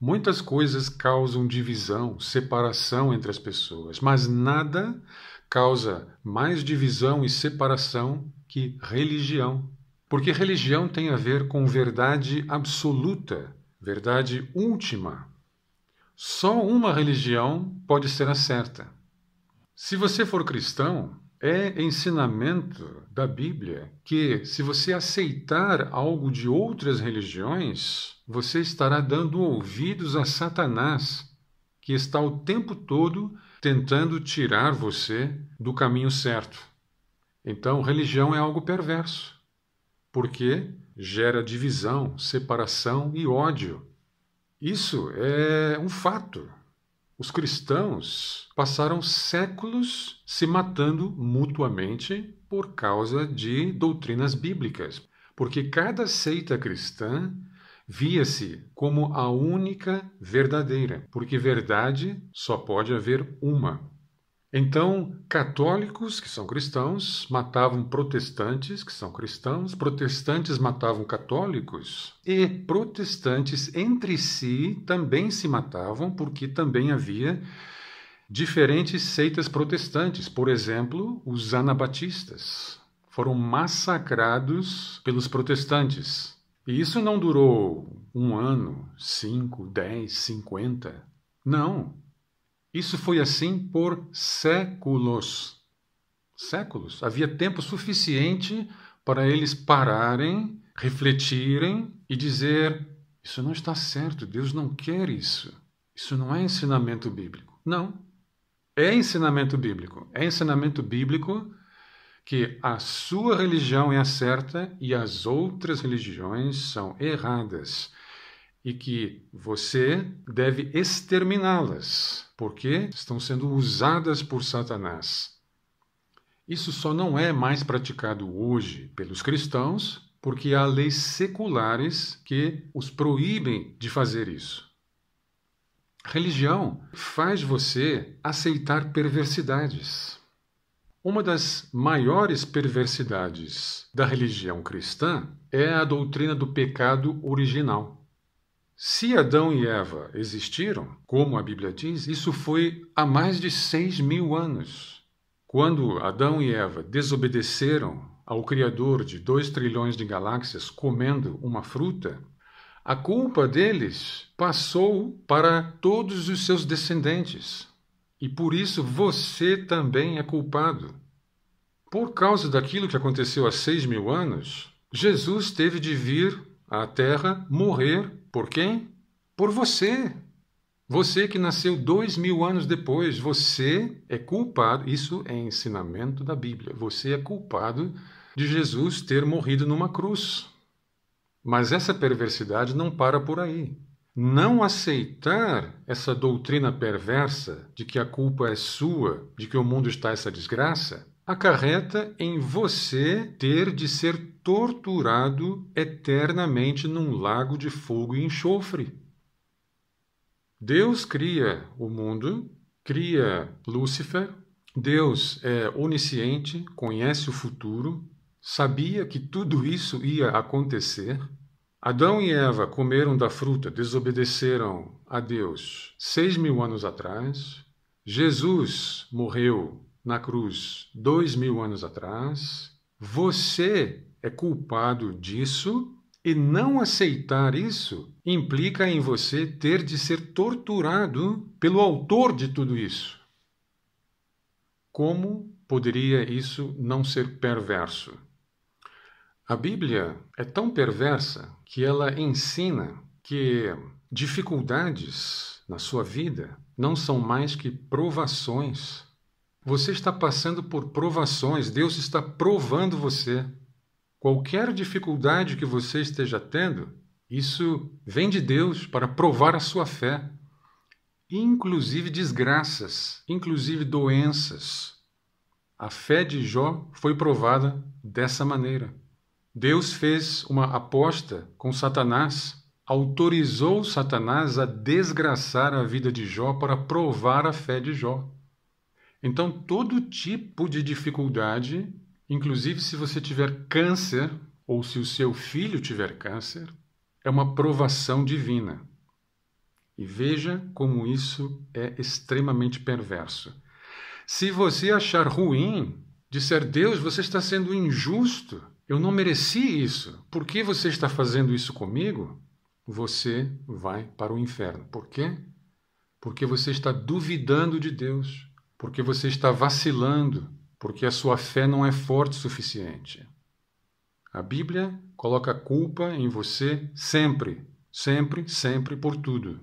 Muitas coisas causam divisão, separação entre as pessoas, mas nada causa mais divisão e separação que religião. Porque religião tem a ver com verdade absoluta, verdade última. Só uma religião pode ser a certa. Se você for cristão, é ensinamento da Bíblia que, se você aceitar algo de outras religiões, você estará dando ouvidos a Satanás, que está o tempo todo tentando tirar você do caminho certo. Então, religião é algo perverso, porque gera divisão, separação e ódio. Isso é um fato. Os cristãos passaram séculos se matando mutuamente por causa de doutrinas bíblicas, porque cada seita cristã via-se como a única verdadeira, porque verdade só pode haver uma. Então, católicos, que são cristãos, matavam protestantes, que são cristãos, protestantes matavam católicos, e protestantes entre si também se matavam, porque também havia diferentes seitas protestantes. Por exemplo, os anabatistas foram massacrados pelos protestantes. E isso não durou 1 ano, 5, 10, 50. Não. Isso foi assim por séculos. Séculos. Havia tempo suficiente para eles pararem, refletirem e dizer: isso não está certo, Deus não quer isso. Isso não é ensinamento bíblico. Não. É ensinamento bíblico. É ensinamento bíblico que a sua religião é a certa e as outras religiões são erradas, e que você deve exterminá-las, porque estão sendo usadas por Satanás. Isso só não é mais praticado hoje pelos cristãos, porque há leis seculares que os proíbem de fazer isso. Religião faz você aceitar perversidades. Uma das maiores perversidades da religião cristã é a doutrina do pecado original. Se Adão e Eva existiram, como a Bíblia diz, isso foi há mais de 6.000 anos. Quando Adão e Eva desobedeceram ao Criador de 2 trilhões de galáxias comendo uma fruta, a culpa deles passou para todos os seus descendentes. E por isso você também é culpado. Por causa daquilo que aconteceu há 6.000 anos, Jesus teve de vir à Terra morrer. Por quem? Por você. Você que nasceu 2.000 anos depois, você é culpado. Isso é ensinamento da Bíblia. Você é culpado de Jesus ter morrido numa cruz. Mas essa perversidade não para por aí. Não aceitar essa doutrina perversa de que a culpa é sua, de que o mundo está essa desgraça, acarreta em você ter de ser torturado eternamente num lago de fogo e enxofre. Deus cria o mundo, cria Lúcifer. Deus é onisciente, conhece o futuro, sabia que tudo isso ia acontecer. Adão e Eva comeram da fruta, desobedeceram a Deus 6.000 anos atrás. Jesus morreu na cruz 2.000 anos atrás. Você é culpado disso, e não aceitar isso implica em você ter de ser torturado pelo autor de tudo isso. Como poderia isso não ser perverso? A Bíblia é tão perversa que ela ensina que dificuldades na sua vida não são mais que provações. Você está passando por provações, Deus está provando você. Qualquer dificuldade que você esteja tendo, isso vem de Deus para provar a sua fé. Inclusive desgraças, inclusive doenças. A fé de Jó foi provada dessa maneira. Deus fez uma aposta com Satanás, autorizou Satanás a desgraçar a vida de Jó para provar a fé de Jó. Então, todo tipo de dificuldade, inclusive se você tiver câncer, ou se o seu filho tiver câncer, é uma provação divina. E veja como isso é extremamente perverso. Se você achar ruim, disser, Deus, você está sendo injusto, eu não mereci isso, por que você está fazendo isso comigo? Você vai para o inferno. Por quê? Porque você está duvidando de Deus, porque você está vacilando, porque a sua fé não é forte o suficiente. A Bíblia coloca a culpa em você sempre, sempre, sempre por tudo,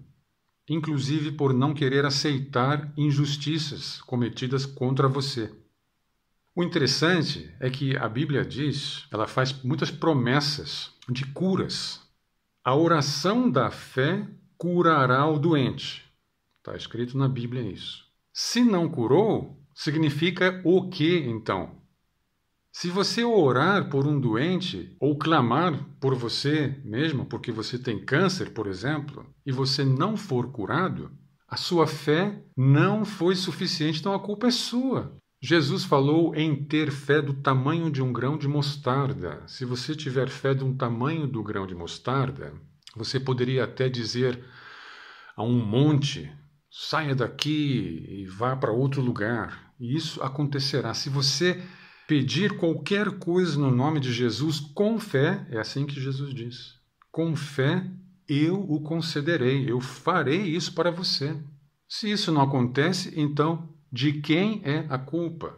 inclusive por não querer aceitar injustiças cometidas contra você. O interessante é que a Bíblia diz, ela faz muitas promessas de curas. A oração da fé curará o doente. Está escrito na Bíblia isso. Se não curou, significa o quê, então? Se você orar por um doente ou clamar por você mesmo, porque você tem câncer, por exemplo, e você não for curado, a sua fé não foi suficiente, então a culpa é sua. Jesus falou em ter fé do tamanho de um grão de mostarda. Se você tiver fé de um tamanho do grão de mostarda, você poderia até dizer a um monte, saia daqui e vá para outro lugar. E isso acontecerá. Se você pedir qualquer coisa no nome de Jesus com fé, é assim que Jesus diz. Com fé eu o concederei, eu farei isso para você. Se isso não acontece, então de quem é a culpa?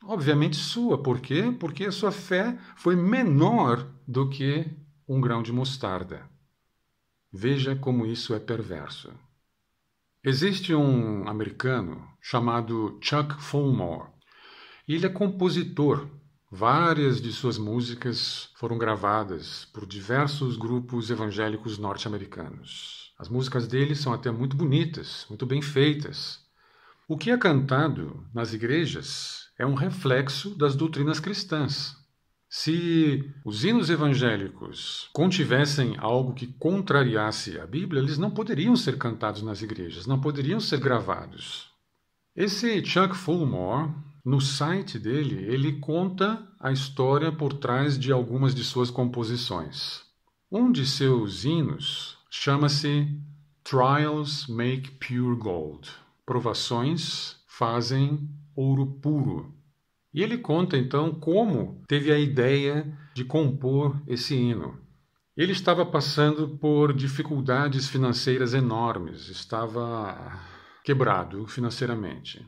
Obviamente sua. Por quê? Porque a sua fé foi menor do que um grão de mostarda. Veja como isso é perverso. Existe um americano chamado Chuck Fullmore. E ele é compositor. Várias de suas músicas foram gravadas por diversos grupos evangélicos norte-americanos. As músicas dele são até muito bonitas, muito bem feitas. O que é cantado nas igrejas é um reflexo das doutrinas cristãs. Se os hinos evangélicos contivessem algo que contrariasse a Bíblia, eles não poderiam ser cantados nas igrejas, não poderiam ser gravados. Esse Chuck Fullmore, no site dele, ele conta a história por trás de algumas de suas composições. Um de seus hinos chama-se Trials Make Pure Gold. Provações fazem ouro puro. E ele conta então como teve a ideia de compor esse hino. Ele estava passando por dificuldades financeiras enormes, estava quebrado financeiramente.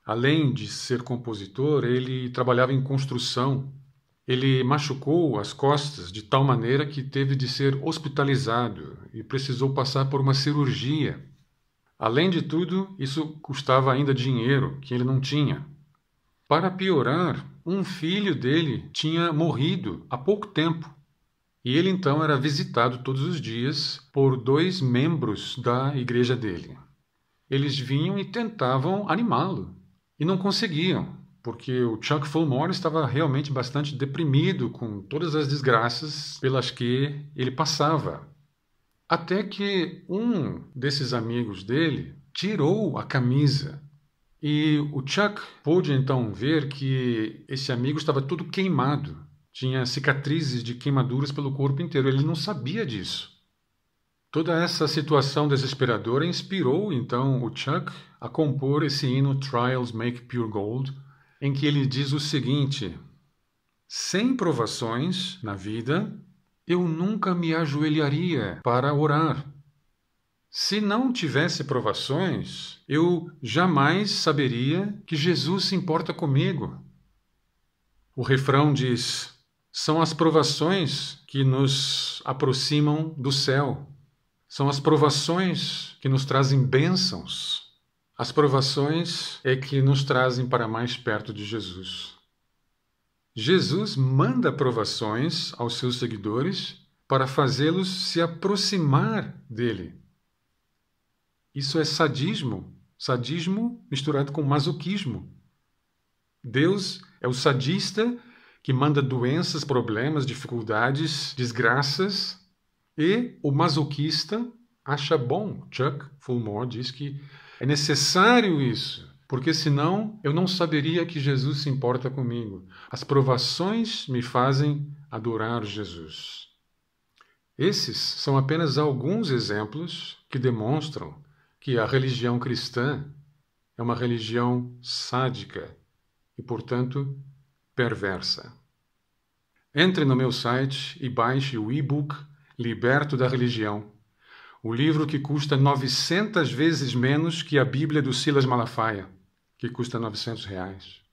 Além de ser compositor, ele trabalhava em construção. Ele machucou as costas de tal maneira que teve de ser hospitalizado e precisou passar por uma cirurgia. Além de tudo, isso custava ainda dinheiro que ele não tinha. Para piorar, um filho dele tinha morrido há pouco tempo. E ele então era visitado todos os dias por 2 membros da igreja dele. Eles vinham e tentavam animá-lo. E não conseguiam, porque o Chuck Fullmore estava realmente bastante deprimido com todas as desgraças pelas que ele passava. Até que um desses amigos dele tirou a camisa. E o Chuck pôde então ver que esse amigo estava todo queimado. Tinha cicatrizes de queimaduras pelo corpo inteiro. Ele não sabia disso. Toda essa situação desesperadora inspirou então o Chuck a compor esse hino Trials Make Pure Gold, em que ele diz o seguinte: sem provações na vida, eu nunca me ajoelharia para orar. Se não tivesse provações, eu jamais saberia que Jesus se importa comigo. O refrão diz: são as provações que nos aproximam do céu. São as provações que nos trazem bênçãos. As provações é que nos trazem para mais perto de Jesus. Jesus manda provações aos seus seguidores para fazê-los se aproximar dele. Isso é sadismo, sadismo misturado com masoquismo. Deus é o sadista que manda doenças, problemas, dificuldades, desgraças, e o masoquista acha bom. Chuck Fullmore diz que é necessário isso, porque senão eu não saberia que Jesus se importa comigo. As provações me fazem adorar Jesus. Esses são apenas alguns exemplos que demonstram que a religião cristã é uma religião sádica e, portanto, perversa. Entre no meu site e baixe o e-book Liberto da Religião, o livro que custa 900 vezes menos que a Bíblia do Silas Malafaia, que custa R$ 900.